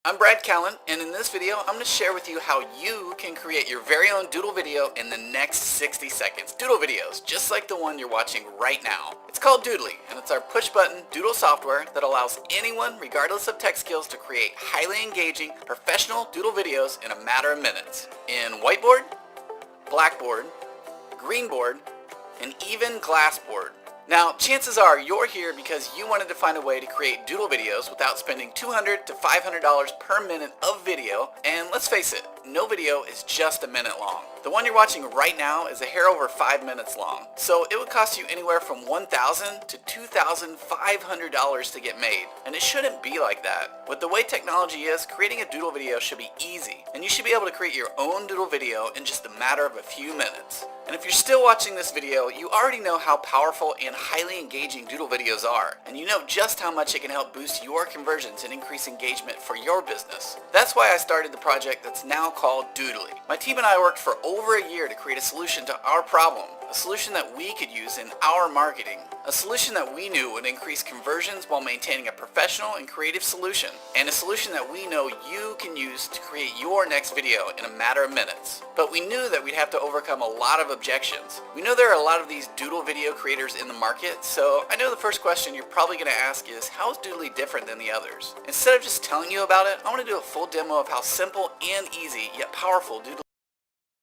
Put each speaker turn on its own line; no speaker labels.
I'm Brad Callen, and in this video I'm going to share with you how you can create your very own Doodle video in the next 60 seconds. Doodle videos, just like the one you're watching right now. It's called Doodly, and it's our push-button Doodle software that allows anyone, regardless of tech skills, to create highly engaging, professional Doodle videos in a matter of minutes. In whiteboard, blackboard, greenboard, and even glassboard. Now, chances are you're here because you wanted to find a way to create Doodle videos without spending $200 to $500 per minute of video, and let's face it, no video is just a minute long. The one you're watching right now is a hair over 5 minutes long, so it would cost you anywhere from $1,000 to $2,500 to get made, and it shouldn't be like that. With the way technology is, creating a Doodle video should be easy, and you should be able to create your own Doodle video in just a matter of a few minutes. And if you're still watching this video, you already know how powerful and highly engaging Doodle videos are, and you know just how much it can help boost your conversions and increase engagement for your business. That's why I started the project that's now called Doodly. My team and I worked for over a year to create a solution to our problem, a solution that we could use in our marketing, a solution that we knew would increase conversions while maintaining a professional and creative solution, and a solution that we know you can use to create your next video in a matter of minutes. But we knew that we'd have to overcome a lot of objections. We know there are a lot of these Doodle video creators in the market, so I know the first question you're probably going to ask is, how is Doodly different than the others? Instead of just telling you about it, I want to do a full demo of how simple and easy yet powerful Doodly